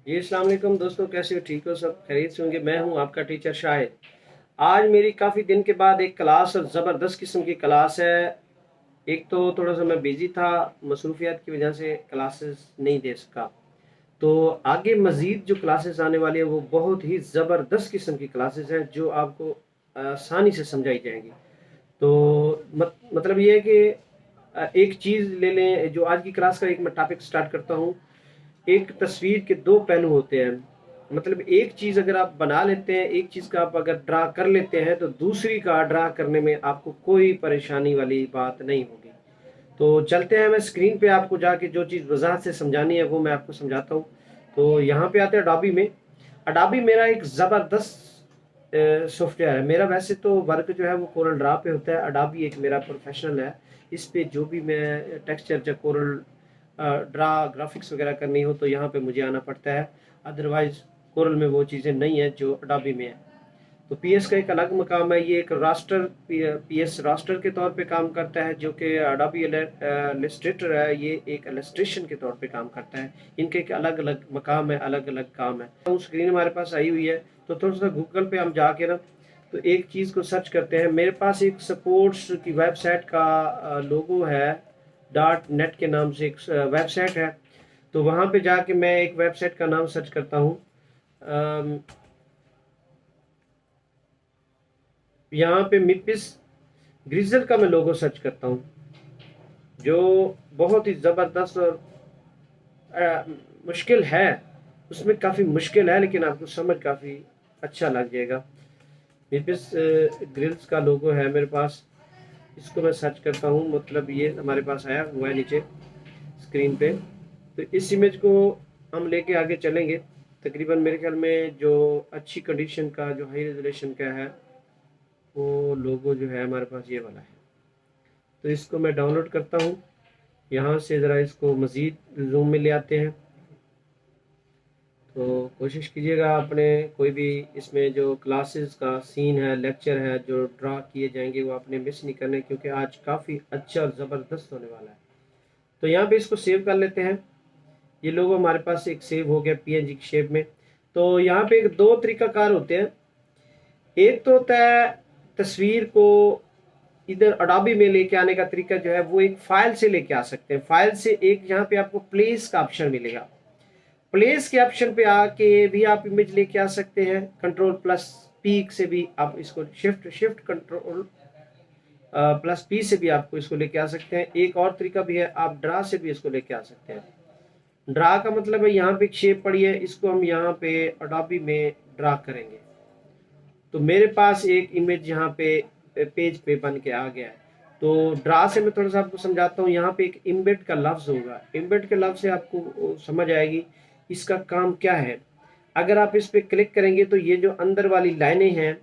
जी अस्सलाम वालेकुम दोस्तों, कैसे हो? ठीक हो? सब खैरियत से होंगे। मैं हूं आपका टीचर शाहिद। आज मेरी काफ़ी दिन के बाद एक क्लास और ज़बरदस्त किस्म की क्लास है। एक तो थोड़ा सा मैं बिज़ी था, मसरूफियात की वजह से क्लासेस नहीं दे सका। तो आगे मज़ीद जो क्लासेस आने वाली है वो बहुत ही ज़बरदस्त किस्म की क्लासेस हैं जो आपको आसानी से समझाई जाएंगी। तो मतलब ये है कि एक चीज़ ले लें। जो आज की क्लास का एक मैं टॉपिक स्टार्ट करता हूँ। एक तस्वीर के दो पहलू होते हैं। मतलब एक चीज अगर आप बना लेते हैं, एक चीज का आप अगर ड्रा कर लेते हैं तो दूसरी का ड्रा करने में आपको कोई परेशानी वाली बात नहीं होगी। तो चलते हैं, मैं स्क्रीन पे आपको जाके जो चीज़ वजाहत से समझानी है वो मैं आपको समझाता हूँ। तो यहाँ पे आते हैं अडोबी में। अडोबी मेरा एक ज़बरदस्त सॉफ्टवेयर है। मेरा वैसे तो वर्क जो है वो कोरल ड्रा पे होता है। अडोबी एक मेरा प्रोफेशनल है। इस पे जो भी मैं टेक्सचर या कोरल ड्रा ग्राफिक्स वगैरह करनी हो तो यहाँ पे मुझे आना पड़ता है। अदरवाइज कोरल में वो चीज़ें नहीं है जो अडोबी में है। तो पीएस का एक अलग मकाम है। ये एक रास्टर पीएस रास्टर के तौर पे काम करता है, जो कि अडोबी इलस्ट्रेटर है, ये एक इलस्ट्रेशन के तौर पे काम करता है। इनके एक अलग अलग मकाम है, अलग अलग काम है। तो स्क्रीन हमारे पास आई हुई है। तो थोड़ा सा गूगल पे हम जाके ना तो एक चीज़ को सर्च करते हैं। मेरे पास एक स्पोर्ट्स की वेबसाइट का लोगो है, डॉट नेट के नाम से एक वेबसाइट है। तो वहाँ पे जाके मैं एक वेबसाइट का नाम सर्च करता हूँ। यहाँ पे मिपिस ग्रिजल का मैं लोगो सर्च करता हूँ, जो बहुत ही ज़बरदस्त और अ, मुश्किल है। उसमें काफ़ी मुश्किल है लेकिन आपको समझ काफ़ी अच्छा लग जाएगा। मिपिस ग्रिल्स का लोगो है मेरे पास। इसको मैं सर्च करता हूँ, मतलब ये हमारे पास आया हुआ है नीचे स्क्रीन पे। तो इस इमेज को हम लेके आगे चलेंगे। तकरीबन मेरे ख्याल में जो अच्छी कंडीशन का, जो हाई रेजोल्यूशन का है, वो लोगो जो है हमारे पास ये वाला है। तो इसको मैं डाउनलोड करता हूँ। यहाँ से ज़रा इसको मज़ीद जूम में ले आते हैं। तो कोशिश कीजिएगा आपने कोई भी इसमें जो क्लासेस का सीन है, लेक्चर है, जो ड्रा किए जाएंगे वो आपने मिस नहीं करने, क्योंकि आज काफ़ी अच्छा और ज़बरदस्त होने वाला है। तो यहाँ पे इसको सेव कर लेते हैं। ये लोगो हमारे पास एक सेव हो गया पीएनजी की शेप में। तो यहाँ पे एक दो तरीकाकार होते हैं। एक तो होता है तस्वीर को इधर अडोबी में लेके आने का तरीका, जो है वो एक फाइल से लेके आ सकते हैं। फाइल से एक यहाँ पे आपको प्लेस का ऑप्शन मिलेगा। प्लेस के ऑप्शन पे आके भी आप इमेज लेके आ सकते हैं। कंट्रोल प्लस पी से भी आप इसको shift shift control plus P से भी आपको इसको लेके आ सकते हैं। एक और तरीका भी है, आप ड्रा से भी इसको लेके आ सकते हैं। ड्रा का मतलब है यहाँ पे एक शेप पड़ी है, इसको हम यहाँ पे अडोबी में ड्रा करेंगे। तो मेरे पास एक इमेज यहाँ पे पेज पे बन के आ गया है। तो ड्रा से मैं थोड़ा सा आपको समझाता हूँ। यहाँ पे एक इम्बेड का लफ्ज होगा। इम्बेड के लफ्ज से आपको समझ आएगी इसका काम क्या है। अगर आप इस पे क्लिक करेंगे तो ये जो अंदर वाली लाइनें हैं,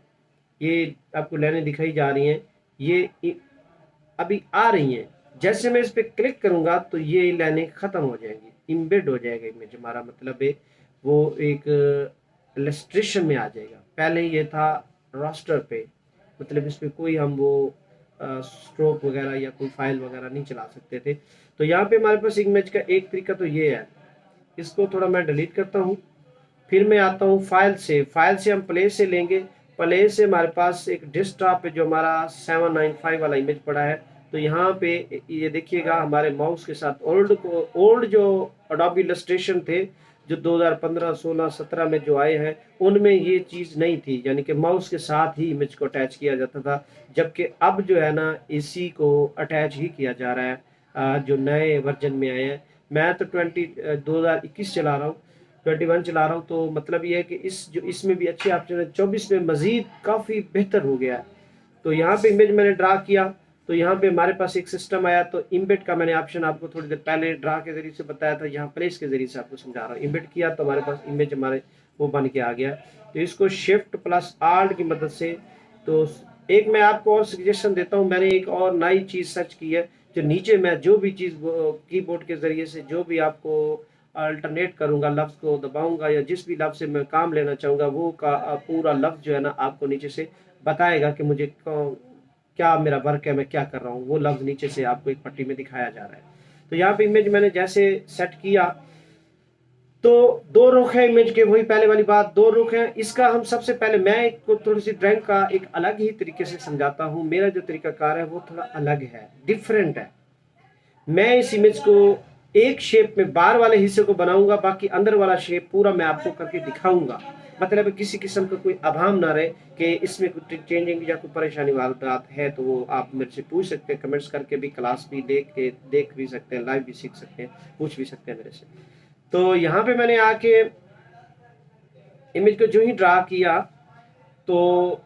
ये आपको लाइनें दिखाई जा रही हैं, ये अभी आ रही हैं। जैसे मैं इस पे क्लिक करूंगा तो ये लाइनें खत्म हो जाएंगी, इम्बेड हो जाएगा इमेज। हमारा मतलब है वो एक इलस्ट्रेशन में आ जाएगा। पहले ये था रास्टर पे, मतलब इस पे कोई हम वो स्ट्रोक वगैरह या कोई फाइल वगैरह नहीं चला सकते थे। तो यहाँ पे हमारे पास इमेज का एक तरीका तो ये है। इसको थोड़ा मैं डिलीट करता हूँ। फिर मैं आता हूँ फाइल से। फाइल से हम प्ले से लेंगे। प्ले से हमारे पास एक डेस्कटॉप पे जो हमारा 795 वाला इमेज पड़ा है। तो यहाँ पे ये देखिएगा, हमारे माउस के साथ ओल्ड जो अडोबी इलस्ट्रेशन थे, जो 2015 16 17 में जो आए हैं, उनमें ये चीज़ नहीं थी, यानी कि माउस के साथ ही इमेज को अटैच किया जाता था। जबकि अब जो है ना, इसी को अटैच ही किया जा रहा है। जो नए वर्जन में आए हैं। मैं तो 2021 चला रहा हूँ, 21 चला रहा हूँ। तो मतलब ये है कि इसमें भी अच्छे ऑप्शन है। 24 में मजीद काफ़ी बेहतर हो गया है। तो यहाँ पे इमेज मैंने ड्रा किया तो यहाँ पे हमारे पास एक सिस्टम आया। तो इम्बेड का मैंने ऑप्शन आपको थोड़ी देर पहले ड्रा के जरिए से बताया था, यहाँ प्लेस के जरिए से आपको समझा रहा हूँ। इम्बेड किया तो हमारे पास इमेज हमारे वो बन के आ गया। तो इसको शिफ्ट प्लस आल्ट की मदद से, तो एक मैं आपको और सजेशन देता हूँ। मैंने एक और नई चीज़ सर्च की है। जो नीचे मैं जो भी चीज़ कीबोर्ड के जरिए से जो भी आपको अल्टरनेट करूंगा, लफ्ज़ को दबाऊंगा या जिस भी लफ्ज़ से मैं काम लेना चाहूँगा, वो का पूरा लफ्ज़ जो है ना आपको नीचे से बताएगा कि मुझे क्या मेरा वर्क है, मैं क्या कर रहा हूँ। वो लफ्ज़ नीचे से आपको एक पट्टी में दिखाया जा रहा है। तो यहाँ पे इमेज मैंने जैसे सेट किया, तो दो रुख है इमेज के, वही पहले वाली बात, दो रुख है। इसका हम सबसे पहले मैं को थोड़ी सी ड्राइंग का एक अलग ही तरीके से समझाता हूँ। मेरा जो तरीकाकार है वो थोड़ा अलग है, डिफरेंट है। मैं इस इमेज को एक शेप में बाहर वाले हिस्से को बनाऊंगा, बाकी अंदर वाला शेप पूरा मैं आपको करके दिखाऊंगा। मतलब किसी किस्म का कोई अभाव ना रहे कि इसमें कुछ चेंजिंग या कोई परेशानी वाली बात है तो वो आप मेरे से पूछ सकते हैं, कमेंट्स करके भी, क्लास भी देख भी सकते हैं, लाइव भी सीख सकते हैं, पूछ भी सकते हैं मेरे से। तो यहाँ पे मैंने आके इमेज को जो ही ड्रा किया तो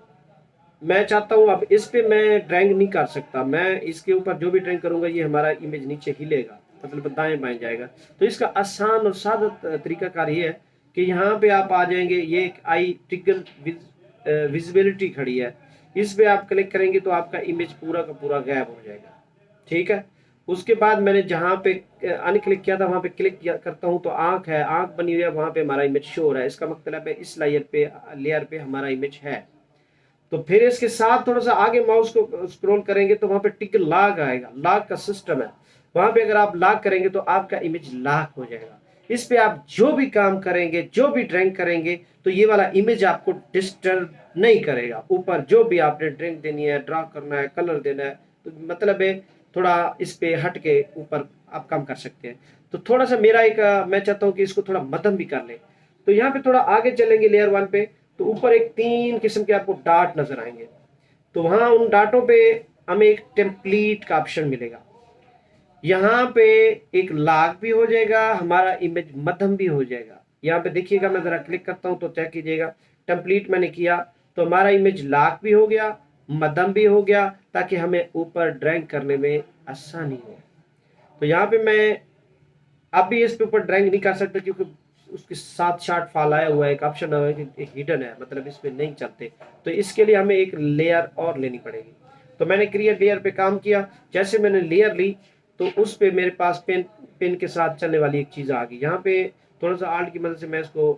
मैं चाहता हूँ अब इस पे मैं ड्राइंग नहीं कर सकता। मैं इसके ऊपर जो भी ड्राइंग करूंगा ये हमारा इमेज नीचे हिलेगा, मतलब दाएं बाएं जाएगा। तो इसका आसान और सादा तरीकाकार ये है कि यहाँ पे आप आ जाएंगे, ये एक आई ट्रिगल विजिबिलिटी खड़ी है, इस पे आप क्लिक करेंगे तो आपका इमेज पूरा का पूरा गायब हो जाएगा। ठीक है। उसके बाद मैंने जहाँ पे अनक्लिक किया था वहां पे क्लिक करता हूँ तो आंख है, आंख बनी हुई है, वहां पे हमारा इमेज शो हो रहा है। इसका मतलब है इस लेयर पे हमारा इमेज है। तो फिर इसके साथ थोड़ा सा आगे माउस को स्क्रॉल करेंगे तो वहां पे टिक लॉक आएगा, लॉक का सिस्टम है। वहां पे अगर आप लॉक करेंगे तो आपका इमेज लॉक हो जाएगा। इस पे आप जो भी काम करेंगे, जो भी ड्राइंग करेंगे तो ये वाला इमेज आपको डिस्टर्ब नहीं करेगा। ऊपर जो भी आपने ड्राइंग देनी है, ड्रा करना है, कलर देना है, तो मतलब है थोड़ा इस पे हट के ऊपर आप काम कर सकते हैं। तो थोड़ा सा मेरा एक मैं चाहता हूँ कि इसको थोड़ा मध्यम भी कर ले। तो यहाँ पे थोड़ा आगे चलेंगे लेयर 1 पे, तो ऊपर एक 3 किस्म के आपको डाट नजर आएंगे। तो वहां उन डाटों पे हमें एक टेम्पलेट का ऑप्शन मिलेगा। यहाँ पे एक लाग भी हो जाएगा, हमारा इमेज मध्यम भी हो जाएगा। यहाँ पे देखिएगा, मैं जरा क्लिक करता हूँ तो चेक कीजिएगा, टेम्पलेट मैंने किया तो हमारा इमेज लाग भी हो गया, मध्यम भी हो गया, ताकि हमें ऊपर ड्राइंग करने में आसानी हो। तो यहाँ पे मैं अब भी इस पे ऊपर ड्राइंग नहीं कर सकता क्योंकि उसके साथ शार्ट फॉल आया हुआ है, एक ऑप्शन है कि एक हिडन है, मतलब इस पे नहीं चलते। तो इसके लिए हमें एक लेयर और लेनी पड़ेगी। तो मैंने क्रिएट लेयर पे काम किया। जैसे मैंने लेयर ली तो उस पे मेरे पास पेन के साथ चलने वाली एक चीज आ गई। यहाँ पे थोड़ा सा आल्ट की मदद से मैं इसको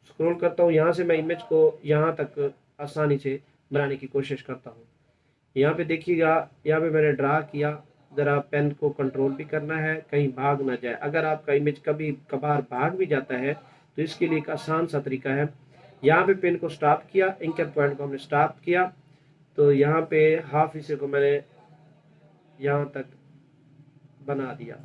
स्क्रॉल करता हूँ, यहाँ से मैं इमेज को यहाँ तक आसानी से बनाने की कोशिश करता हूँ। यहाँ पे देखिएगा, यहाँ पे मैंने ड्रा किया। जरा पेन को कंट्रोल भी करना है, कहीं भाग ना जाए। अगर आपका इमेज कभी कभार भाग भी जाता है तो इसके लिए एक आसान सा तरीका है। यहाँ पे पेन को स्टॉप किया, एंकर पॉइंट को हमने स्टॉप किया, तो यहाँ पे हाफ हिस्से को मैंने यहाँ तक बना दिया।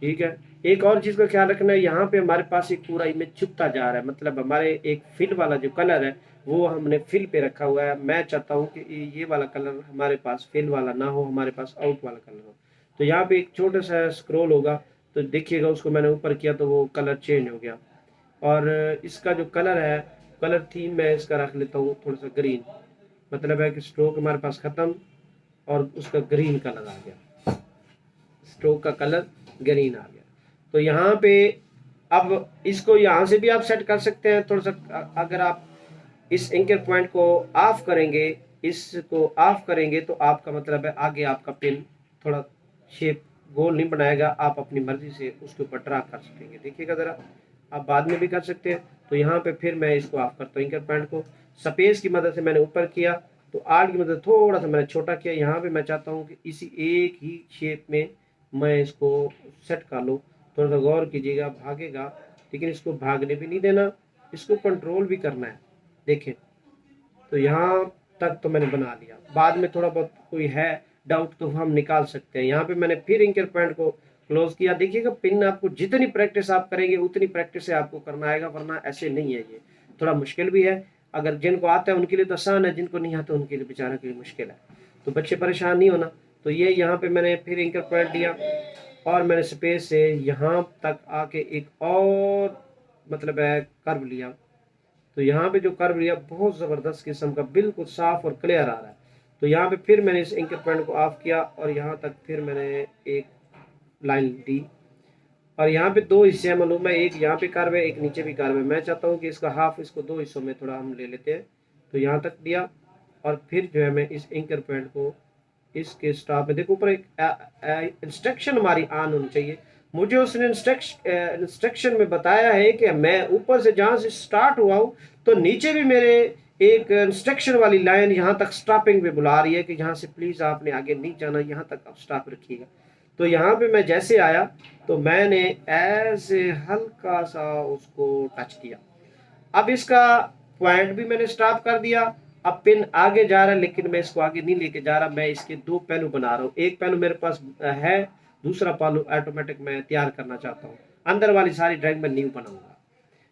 ठीक है। एक और चीज का ख्याल रखना है, यहाँ पे हमारे पास एक पूरा इमेज छुपता जा रहा है, मतलब हमारे एक फिल वाला जो कलर है वो हमने फिल पे रखा हुआ है। मैं चाहता हूँ कि ये वाला कलर हमारे पास फिल वाला ना हो, हमारे पास आउट वाला कलर हो। तो यहाँ पे एक छोटा सा स्क्रॉल होगा तो देखिएगा, उसको मैंने ऊपर किया तो वो कलर चेंज हो गया। और इसका जो कलर है, कलर थीम मैं इसका रख लेता हूँ थोड़ा सा ग्रीन, मतलब है कि स्ट्रोक हमारे पास खत्म और उसका ग्रीन कलर आ गया, स्ट्रोक का कलर ग्रीन आ गया। तो यहाँ पे अब इसको यहाँ से भी आप सेट कर सकते हैं थोड़ा सा। अगर आप इस एंकर पॉइंट को ऑफ करेंगे, इसको ऑफ करेंगे तो आपका मतलब है आगे आपका पेन थोड़ा शेप गोल नहीं बनाएगा, आप अपनी मर्जी से उसके ऊपर ड्रा कर सकेंगे। देखिएगा जरा, आप बाद में भी कर सकते हैं। तो यहाँ पे फिर मैं इसको ऑफ करता हूँ, एंकर पॉइंट को स्पेस की मदद से मैंने ऊपर किया, तो आर्ट की मदद थोड़ा सा मैंने छोटा किया। यहाँ पे मैं चाहता हूँ कि इसी एक ही शेप में मैं इसको सेट कर लूँ। थोड़ा सा गौर कीजिएगा, भागेगा लेकिन इसको भागने भी नहीं देना, इसको कंट्रोल भी करना है। देखें, तो यहाँ तक तो मैंने बना लिया। बाद में थोड़ा बहुत कोई है डाउट तो हम निकाल सकते हैं। यहाँ पे मैंने फिर एंकर पॉइंट को क्लोज किया। देखिएगा, पिन आपको जितनी प्रैक्टिस आप करेंगे उतनी प्रैक्टिस से आपको करना आएगा, वरना ऐसे नहीं है। ये थोड़ा मुश्किल भी है, अगर जिनको आता है उनके लिए तो आसान है, जिनको नहीं आता उनके लिए बेचारों के लिए मुश्किल है। तो बच्चे परेशान नहीं होना। तो ये यहाँ पे मैंने फिर एंकर पॉइंट दिया और मैंने स्पेस से यहाँ तक आके एक और मतलब है कर्व लिया। तो यहाँ पे जो कर्व लिया बहुत ज़बरदस्त किस्म का, बिल्कुल साफ और क्लियर आ रहा है। तो यहाँ पे फिर मैंने इस एंकर पॉइंट को ऑफ किया और यहाँ तक फिर मैंने एक लाइन दी। और यहाँ पे दो हिस्से हैं, मालूम है, एक यहाँ पे कर्व है, एक नीचे भी कर्व है। मैं चाहता हूँ कि इसका हाफ, इसको दो हिस्सों में थोड़ा हम ले लेते हैं। तो यहाँ तक दिया और फिर जो है मैं इस एंकर पॉइंट को इसके स्टॉप में, देखो ऊपर एक इंस्ट्रक्शन हमारी ऑन होनी चाहिए। मुझे उसने इंस्ट्रक्शन में बताया है कि मैं ऊपर से जहाँ से स्टार्ट हुआ हूँ तो नीचे भी मेरे एक इंस्ट्रक्शन वाली लाइन यहाँ तक स्टॉपिंग पे बुला रही है कि यहाँ से प्लीज़ आपने आगे नहीं जाना, यहाँ तक आप स्टॉप रखिएगा। तो यहाँ पे मैं जैसे आया तो मैंने ऐसे हल्का सा उसको टच किया। अब इसका पॉइंट भी मैंने स्टॉप कर दिया। अब पिन आगे जा रहा है लेकिन मैं इसको आगे नहीं लेके जा रहा, मैं इसके दो पहलू बना रहा हूँ। एक पहलू मेरे पास है, दूसरा पहलू ऑटोमेटिक मैं तैयार करना चाहता हूँ। अंदर वाली सारी ड्राइंग मैं न्यू बनाऊंगा।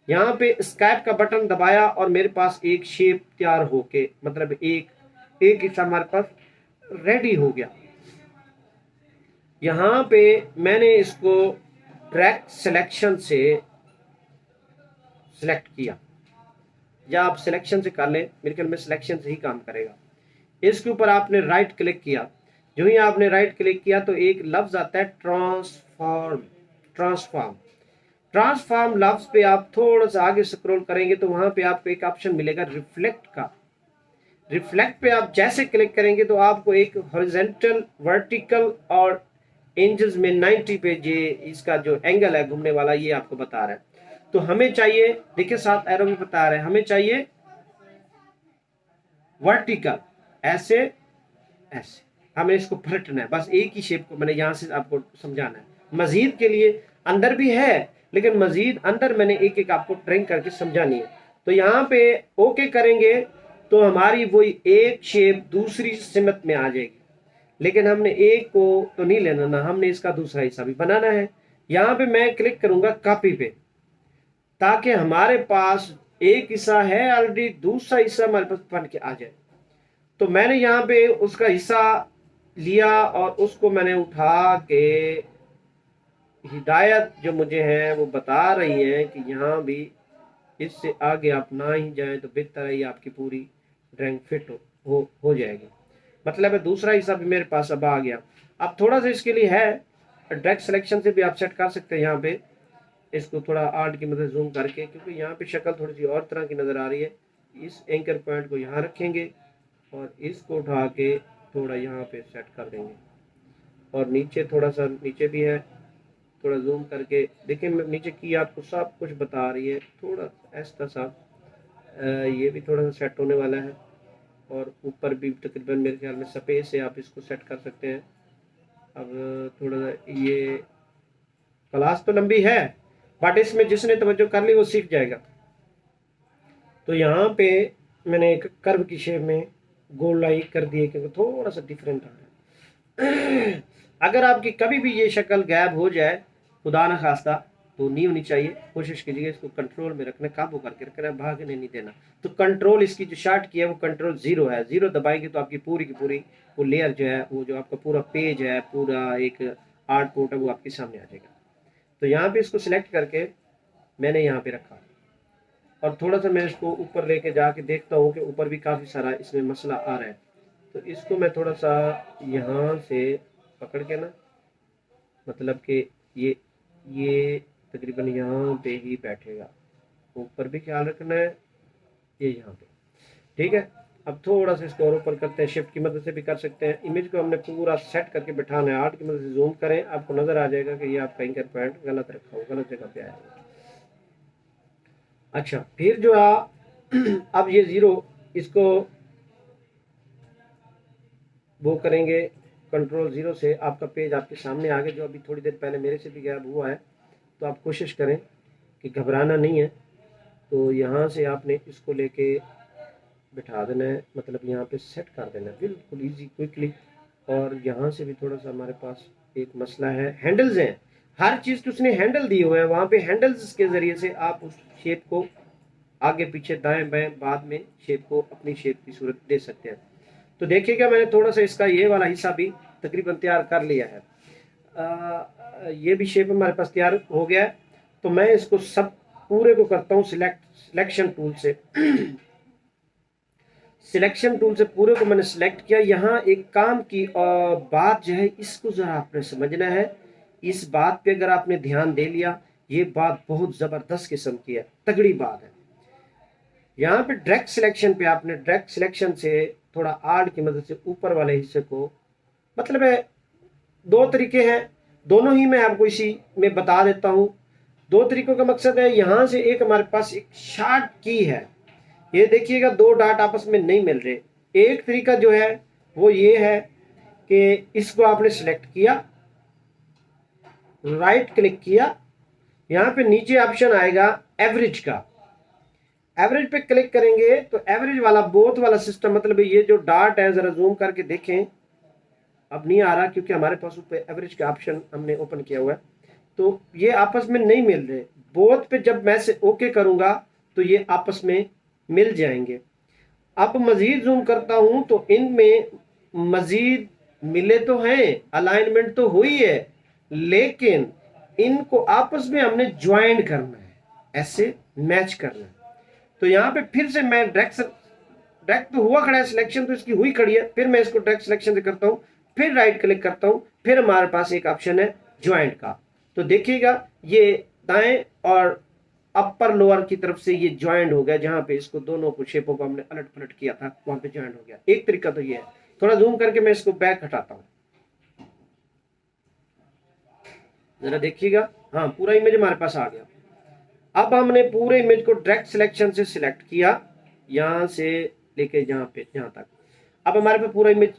यहाँ पे स्कैप का बटन दबाया और मेरे पास एक शेप तैयार होके, मतलब एक हिस्सा हमारे पास रेडी हो गया। यहाँ पे मैंने इसको ट्रैक सिलेक्शन से सिलेक्ट किया, या आप सिलेक्शन से कर लें, मेरे ख्याल में सिलेक्शन से ही काम करेगा। इसके ऊपर आपने राइट क्लिक किया। जो ही आपने राइट क्लिक किया तो एक लफ्ज आता है ट्रांसफॉर्म। ट्रांसफॉर्म ट्रांसफॉर्म लफ्ज पे आप थोड़ा सा आगे स्क्रॉल करेंगे तो वहां पे आपको एक ऑप्शन मिलेगा रिफ्लेक्ट का। रिफ्लेक्ट पे आप जैसे क्लिक करेंगे तो आपको एक हॉरिजॉन्टल, वर्टिकल और इंचेस में 90 पे ये इसका जो एंगल है घूमने वाला, ये आपको बता रहा है। तो हमें चाहिए, देखिए साथ एरो में बता रहे हैं, हमें चाहिए वर्टिकल, ऐसे ऐसे हमें इसको पलटना है। बस एक ही शेप को मैंने यहां से आपको समझाना है। मजीद के लिए अंदर भी है, लेकिन मजीद अंदर मैंने एक एक आपको ट्रेन करके समझानी है। तो यहाँ पे ओके करेंगे तो हमारी वही एक शेप दूसरी सिमत में आ जाएगी, लेकिन हमने एक को तो नहीं लेना ना, हमने इसका दूसरा हिस्सा भी बनाना है। यहाँ पे मैं क्लिक करूंगा कॉपी पे, ताकि हमारे पास एक हिस्सा है ऑलरेडी, दूसरा हिस्सा हमारे पास बन के आ जाए। तो मैंने यहाँ पे उसका हिस्सा लिया और उसको मैंने उठा के, हिदायत जो मुझे है वो बता रही है कि यहाँ भी इससे आगे आप ना ही जाएं तो बेहतर है, आपकी पूरी ड्राइंग फिट हो जाएगी। मतलब है दूसरा हिस्सा भी मेरे पास अब आ गया। अब थोड़ा सा इसके लिए है, डायरेक्ट सिलेक्शन से भी आप सेट कर सकते हैं। यहाँ पे इसको थोड़ा आर्ट की मदद जूम करके, क्योंकि यहाँ पे शक्ल थोड़ी सी और तरह की नज़र आ रही है। इस एंकर पॉइंट को यहाँ रखेंगे और इसको उठा के थोड़ा यहाँ पे सेट कर देंगे। और नीचे थोड़ा सा नीचे भी है, थोड़ा जूम करके देखें, नीचे की आपको सब कुछ बता रही है। थोड़ा ऐसा सा ये भी थोड़ा सा सेट होने वाला है, और ऊपर भी तकरीबन मेरे ख्याल में सफ़ेद से आप इसको सेट कर सकते हैं। अब थोड़ा सा ये क्लास तो लंबी है, बट इसमें जिसने तवज्जो कर ली वो सीख जाएगा। तो यहाँ पे मैंने एक कर्व की शेप में गोलाई कर दी है, क्योंकि थोड़ा सा डिफरेंट आ रहा है। अगर आपकी कभी भी ये शक्ल गायब हो जाए, खुदा न खास्ता, तो नहीं होनी चाहिए। कोशिश कीजिए इसको कंट्रोल में रखना, काबू करके रखना, भागने नहीं देना। तो कंट्रोल इसकी जो शार्ट की है वो कंट्रोल 0 है। 0 दबाएंगे तो आपकी पूरी की पूरी वो लेयर जो है, वो जो आपका पूरा पेज है, पूरा एक आर्ट पोर्ट है, वो आपके सामने आ जाएगा। तो यहाँ पे इसको सिलेक्ट करके मैंने यहाँ पे रखा, और थोड़ा सा मैं इसको ऊपर लेके जाके देखता हूँ कि ऊपर भी काफ़ी सारा इसमें मसला आ रहा है। तो इसको मैं थोड़ा सा यहाँ से पकड़ के ना, मतलब कि ये तकरीबन यहाँ पे ही बैठेगा। ऊपर भी ख्याल रखना है, ये यहाँ पे, ठीक है। अब थोड़ा सा इसको और ऊपर करते हैं, शिफ्ट की मदद से भी कर सकते हैं। इमेज को हमने पूरा सेट करके बिठाना है, आर्ट की मदद से जूम करें, आपको नजर आ जाएगा कि ये आपका एंकर पॉइंट गलत रखा हो, गलत जगह पे आया है। अच्छा, फिर जो अब ये 0, इसको वो करेंगे कंट्रोल 0 से, आपका पेज आपके सामने आ गया, जो अभी थोड़ी देर पहले मेरे से भी गायब हुआ है। तो आप कोशिश करें कि घबराना नहीं है। तो यहाँ से आपने इसको लेके बिठा देना है, मतलब यहाँ पे सेट कर देना है बिल्कुल इजी क्विकली। और यहाँ से भी थोड़ा सा हमारे पास एक मसला है, हैंडल्स हैं, हर चीज़ के उसने हैंडल दिए हुए हैं। वहाँ पे हैंडल्स के ज़रिए से आप उस शेप को आगे पीछे दाएं बाएं बाद में शेप को अपनी शेप की सूरत दे सकते हैं। तो देखिएगा मैंने थोड़ा सा इसका ये वाला हिस्सा भी तकरीबन तैयार कर लिया है। ये भी शेप हमारे पास तैयार हो गया है। तो मैं इसको सब पूरे को करता हूँ सिलेक्शन टूल से। सिलेक्शन टूल से पूरे को मैंने सिलेक्ट किया। यहाँ एक काम की बात जो है, इसको ज़रा आपने समझना है। इस बात पे अगर आपने ध्यान दे लिया, ये बात बहुत ज़बरदस्त किस्म की है, तगड़ी बात है। यहाँ पे डायरेक्ट सिलेक्शन पे आपने डायरेक्ट सिलेक्शन से थोड़ा आर्ट की मदद से ऊपर वाले हिस्से को, मतलब है 2 तरीके हैं, दोनों ही मैं आपको इसी में बता देता हूँ। 2 तरीकों का मकसद है, यहाँ से एक हमारे पास एक शार्ट की है, ये देखिएगा 2 डॉट आपस में नहीं मिल रहे। एक तरीका जो है वो ये है कि इसको आपने सिलेक्ट किया राइट क्लिक किया, यहाँ पे नीचे ऑप्शन आएगा एवरेज का। एवरेज पे क्लिक करेंगे तो एवरेज वाला बोथ वाला सिस्टम, मतलब ये जो डॉट है, जरा जूम करके देखें, अब नहीं आ रहा क्योंकि हमारे पास ऊपर एवरेज का ऑप्शन हमने ओपन किया हुआ है, तो ये आपस में नहीं मिल रहे। बोथ पे जब मैं से ओके करूंगा तो ये आपस में मिल जाएंगे। अब मजीद जूम करता हूं तो इनमें मजीद मिले तो हैं, अलाइनमेंट तो हुई है, लेकिन इनको आपस में हमने ज्वाइन करना है, ऐसे मैच करना है। तो यहाँ पे फिर से मैं डायरेक्ट तो हुआ खड़ा है सिलेक्शन, तो इसकी हुई खड़ी है, फिर मैं इसको डायरेक्ट सिलेक्शन से करता हूँ, फिर राइट क्लिक करता हूँ, फिर हमारे पास एक ऑप्शन है ज्वाइंट का। तो देखिएगा ये दाएं और अपर लोअर की तरफ से ये ज्वाइंट हो गया, जहां पे इसको दोनों को शेपों को हमने अलट पलट किया था वहां पे ज्वाइंट हो गया। एक तरीका तो ये है। थोड़ा जूम करके मैं इसको बैक हटाता हूँ, जरा देखिएगा। हाँ, पूरा इमेज हमारे पास आ गया। अब हमने पूरे इमेज को डायरेक्ट सिलेक्शन से सिलेक्ट किया, यहां से लेके जहां तक। अब हमारे पास पूरा इमेज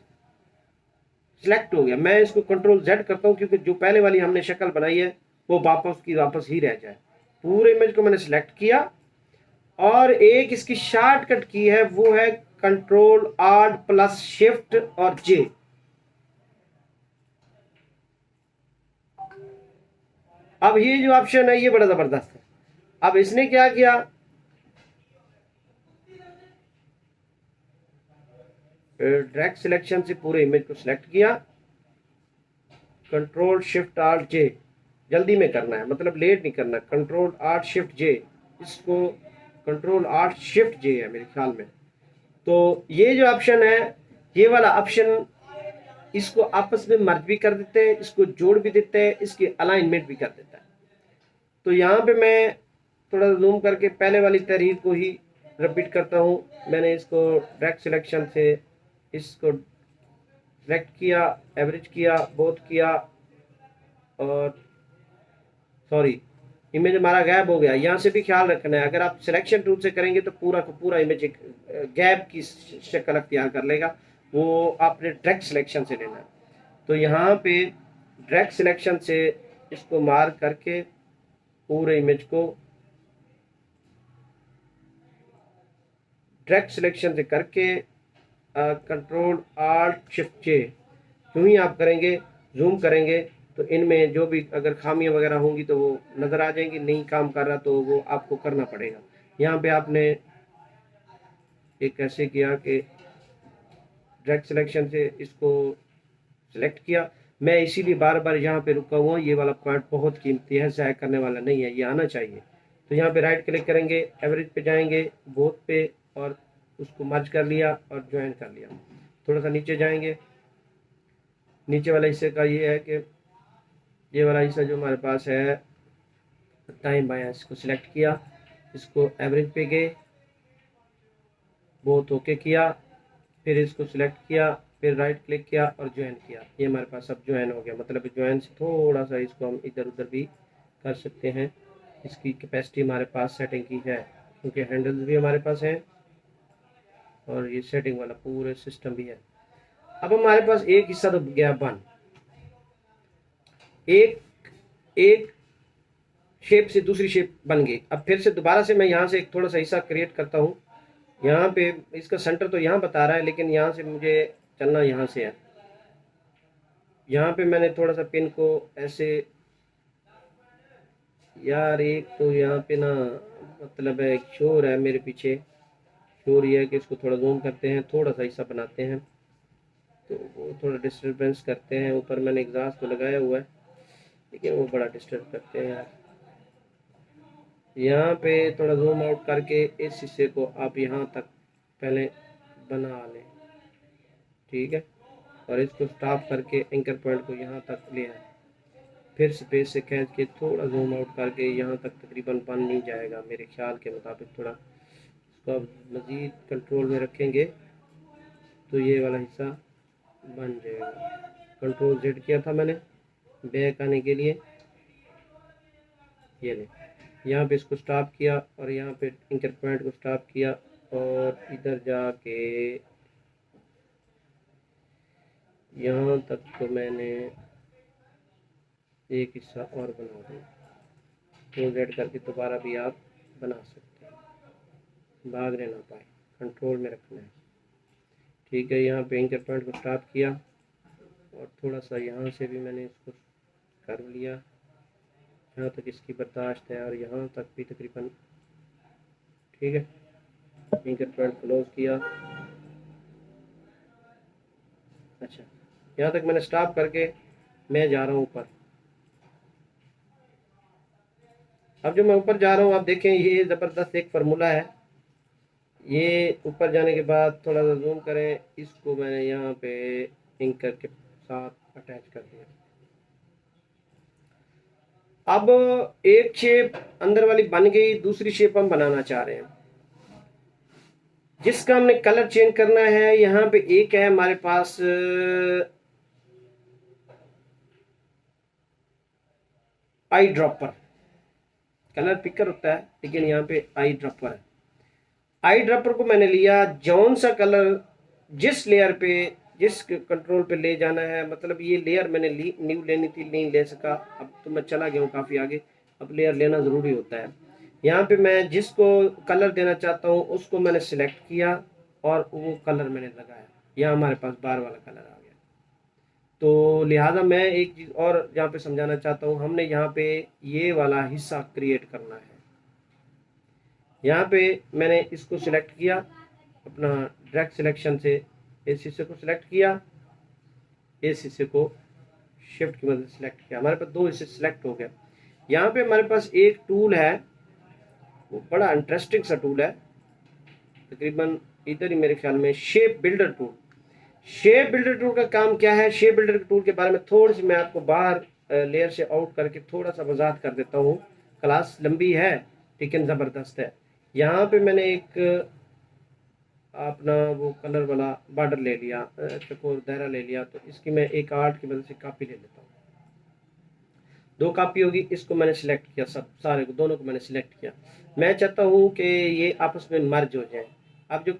सिलेक्ट हो गया। मैं इसको कंट्रोल जेड करता हूं क्योंकि जो पहले वाली हमने शक्ल बनाई है वो वापस ही रह जाए। पूरे इमेज को मैंने सिलेक्ट किया और एक इसकी शॉर्टकट की है, वो है कंट्रोल आर्ट प्लस शिफ्ट और जे। अब ये जो ऑप्शन है ये बड़ा जबरदस्त है। अब इसने क्या किया, डायरेक्ट सिलेक्शन से पूरे इमेज को सिलेक्ट किया, कंट्रोल शिफ्ट आर्ट जे, जल्दी में करना है, मतलब लेट नहीं करना। कंट्रोल आर्ट शिफ्ट जे, इसको कंट्रोल आर्ट शिफ्ट जे है मेरे ख्याल में। तो ये जो ऑप्शन है, ये वाला ऑप्शन इसको आपस में मर्ज भी कर देते हैं, इसको जोड़ भी देते हैं, इसकी अलाइनमेंट भी कर देता है। तो यहाँ पे मैं थोड़ा जूम करके पहले वाली तहरीर को ही रिपीट करता हूँ। मैंने इसको डायरेक्ट सिलेक्शन से इसको सिलेक्ट किया, एवरेज किया, बोथ किया, और सॉरी इमेज हमारा गैप हो गया। यहाँ से भी ख्याल रखना है, अगर आप सिलेक्शन टूल से करेंगे तो पूरा का पूरा इमेज एक गैप की शक्ल अख्तियार कर लेगा, वो आपने डायरेक्ट सिलेक्शन से लेना है। तो यहाँ पे डायरेक्ट सिलेक्शन से इसको मार्क करके पूरे इमेज को डायरेक्ट सिलेक्शन से करके कंट्रोल आल्ट शिफ्ट जे यूं ही आप करेंगे, जूम करेंगे तो इनमें जो भी अगर खामियां वगैरह होंगी तो वो नज़र आ जाएंगी। नहीं काम कर रहा तो वो आपको करना पड़ेगा। यहाँ पे आपने एक ऐसे किया कि डायरेक्ट सिलेक्शन से इसको सिलेक्ट किया। मैं इसीलिए बार बार यहाँ पे रुका हुआ, ये वाला पॉइंट बहुत कीमती है, ज़ाया करने वाला नहीं है, ये आना चाहिए। तो यहाँ पे राइट क्लिक करेंगे, एवरेज पे जाएंगे, बोथ पे, और उसको मर्ज कर लिया और ज्वाइन कर लिया। थोड़ा सा नीचे जाएंगे, नीचे वाला हिस्से का ये है कि ये वाला हिस्सा जो हमारे पास है टाइम बाया, इसको सिलेक्ट किया, इसको एवरेज पे गए, बहुत ओके किया, फिर इसको सिलेक्ट किया, फिर राइट क्लिक किया और ज्वाइन किया। ये हमारे पास अब ज्वाइन हो गया। मतलब ज्वाइन से थोड़ा सा इसको हम इधर उधर भी कर सकते हैं। इसकी कैपेसिटी हमारे पास सेटिंग की है क्योंकि हैंडल्स भी हमारे पास हैं और ये सेटिंग वाला पूरे सिस्टम भी है। अब हमारे पास एक हिस्सा तो गया बन, एक एक शेप से दूसरी शेप बन गई। अब फिर से दोबारा से मैं यहाँ से एक थोड़ा सा हिस्सा क्रिएट करता हूँ। यहाँ पे इसका सेंटर तो यहाँ बता रहा है, लेकिन यहाँ से मुझे चलना यहाँ से है। यहाँ पे मैंने थोड़ा सा पिन को ऐसे, यार एक तो यहाँ पे ना मतलब है एक शोर है मेरे पीछे, शोर ये है कि इसको थोड़ा जूम करते हैं, थोड़ा सा हिस्सा बनाते हैं तो वो थोड़ा डिस्टर्बेंस करते हैं। ऊपर मैंने एग्जॉस्ट तो लगाया हुआ है लेकिन वो बड़ा डिस्टर्ब करते हैं यार। यहाँ पे थोड़ा जूम आउट करके इस हिस्से को आप यहाँ तक पहले बना लें, ठीक है, और इसको स्टॉप करके एंकर पॉइंट को यहाँ तक ले आए, फिर स्पेस से खींच के थोड़ा जूम आउट करके यहाँ तक तकरीबन बन नहीं जाएगा मेरे ख्याल के मुताबिक। थोड़ा इसको अब मज़ीद कंट्रोल में रखेंगे तो ये वाला हिस्सा बन जाएगा। कंट्रोल जेड किया था मैंने बैक आने के लिए, ये ले यहाँ पे इसको स्टॉप किया और यहाँ पे एंकर पॉइंट को स्टॉप किया और इधर जाके यहाँ तक तो मैंने एक हिस्सा और बना दें, तो Z करके दोबारा भी आप बना सकते हैं, भागने ना पाए, कंट्रोल में रखना है। ठीक है, यहाँ पे एंकर पॉइंट को स्टॉप किया और थोड़ा सा यहाँ से भी मैंने इसको कर लिया, यहाँ तक इसकी बर्दाश्त है और यहाँ तक भी तकरीबन। ठीक है, एंकर पॉइंट क्लोज किया। अच्छा, यहाँ तक मैंने स्टॉप करके मैं जा रहा हूँ ऊपर। अब जो मैं ऊपर जा रहा हूँ, आप देखें ये ज़बरदस्त एक फार्मूला है। ये ऊपर जाने के बाद थोड़ा सा जूम करें, इसको मैंने यहाँ पे एंकर के साथ अटैच कर दिया। अब एक शेप अंदर वाली बन गई, दूसरी शेप हम बनाना चाह रहे हैं जिसका हमने कलर चेंज करना है। यहाँ पे एक है हमारे पास आई ड्रॉपर, कलर पिकर होता है लेकिन यहाँ पे आई ड्रॉपर है। आई ड्रॉपर को मैंने लिया, जौन सा कलर जिस लेयर पे जिस कंट्रोल पे ले जाना है, मतलब ये लेयर मैंने न्यू लेनी थी, नहीं ले सका, अब तो मैं चला गया हूँ काफ़ी आगे, अब लेयर लेना ज़रूरी होता है। यहाँ पे मैं जिसको कलर देना चाहता हूँ उसको मैंने सिलेक्ट किया और वो कलर मैंने लगाया, यहाँ हमारे पास बार वाला कलर आ गया। तो लिहाजा मैं एक चीज़ और यहाँ पे समझाना चाहता हूँ, हमने यहाँ पे ये वाला हिस्सा क्रिएट करना है। यहाँ पे मैंने इसको सिलेक्ट किया, अपना डायरेक्ट सिलेक्शन से इस हिस्से को सिलेक्ट किया, इस हिस्से को शिफ्ट की मदद से सिलेक्ट किया, हमारे पास दो हिस्से सिलेक्ट हो गए। यहाँ पे हमारे पास एक टूल है, वो बड़ा इंटरेस्टिंग सा टूल है, तकरीबन इधर ही मेरे ख्याल में, shape builder tool. Shape builder tool का काम क्या है? शेप बिल्डर टूल के बारे में थोड़ी सी मैं आपको बाहर लेयर से आउट करके थोड़ा सा वजाहत कर देता हूँ। क्लास लंबी है लेकिन ज़बरदस्त है। यहाँ पे मैंने एक अपना वो कलर वाला बॉर्डर ले लिया, चकोर दायरा ले लिया, तो इसकी मैं एक आर्ट की मदद से कॉपी ले लेता हूँ। दो कॉपी होगी, इसको मैंने सिलेक्ट किया, सब सारे को दोनों को मैंने सिलेक्ट किया। मैं चाहता हूँ कि ये आपस में मर्ज हो जाए। अब जो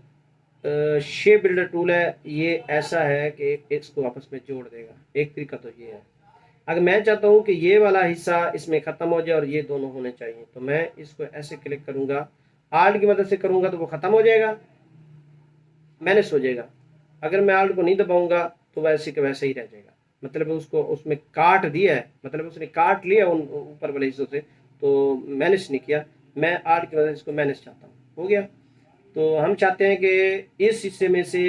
शेप बिल्डर टूल है ये ऐसा है कि इसको आपस में जोड़ देगा। एक तरीका तो ये है। अगर मैं चाहता हूँ कि ये वाला हिस्सा इसमें ख़त्म हो जाए और ये दोनों होने चाहिए, तो मैं इसको ऐसे क्लिक करूँगा, आल्ट की मदद से करूँगा तो वो ख़त्म हो जाएगा, मैनेज हो जाएगा। अगर मैं आल्ट को नहीं दबाऊंगा तो वैसे के वैसे ही रह जाएगा। मतलब उसको उसमें काट दिया है, मतलब उसने काट लिया उन ऊपर वाले हिस्सों से, तो मैनेज नहीं किया। मैं आल्ट की मदद से इसको मैनेज चाहता हूँ, हो गया। तो हम चाहते हैं कि इस हिस्से में से,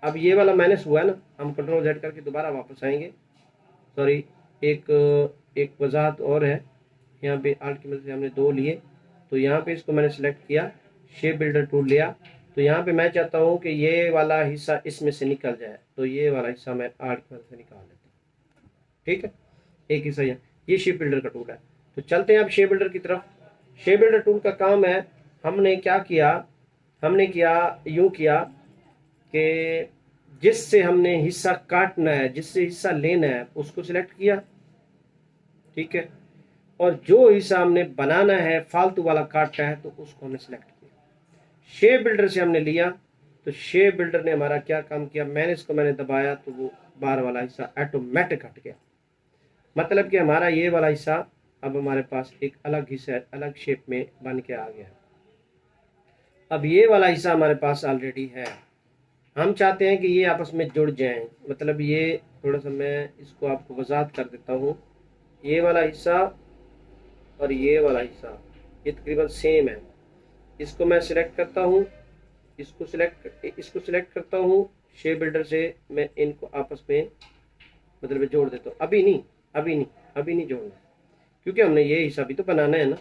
अब ये वाला मैनेज हुआ है ना, हम कंट्रोल Z करके दोबारा वापस आएंगे। सॉरी, एक वजाहत और है, यहाँ पे आल्ट की मदद से हमने दो लिए, तो यहाँ पे इसको मैंने सेलेक्ट किया, शेप बिल्डर टूल लिया, तो यहाँ पे मैं चाहता हूँ कि ये वाला हिस्सा इसमें से निकल जाए, तो ये वाला हिस्सा मैं आल्ट की मदद से निकाल लेता हूँ। ठीक है, एक हिस्सा ये शेप बिल्डर का टूल है। तो चलते हैं अब शेप बिल्डर की तरफ। शेप बिल्डर टूल का काम है, हमने क्या किया, हमने यूँ किया कि जिससे हमने हिस्सा काटना है, जिससे हिस्सा लेना है, उसको सिलेक्ट किया। ठीक है, और जो हिस्सा हमने बनाना है, फालतू वाला काटना है, तो उसको हमने सिलेक्ट किया। शेप बिल्डर से हमने लिया, तो शेप बिल्डर ने हमारा क्या काम किया, मैंने दबाया तो वो बार वाला हिस्सा ऑटोमेटिक हट गया। मतलब कि हमारा ये वाला हिस्सा अब हमारे पास एक अलग हिस्सा, अलग शेप में बन के आ गया। अब ये वाला हिस्सा हमारे पास ऑलरेडी है, हम चाहते हैं कि ये आपस में जुड़ जाएं। मतलब ये थोड़ा सा मैं इसको आपको वजाहत कर देता हूँ, ये वाला हिस्सा और ये वाला हिस्सा ये तकरीबन सेम है। इसको मैं सिलेक्ट करता हूँ, इसको सिलेक्ट करता हूँ, शेप बिल्डर से मैं इनको आपस में मतलब जोड़ देता हूँ। अभी नहीं जोड़ना, क्योंकि हमने ये हिस्सा भी तो बनाना है ना।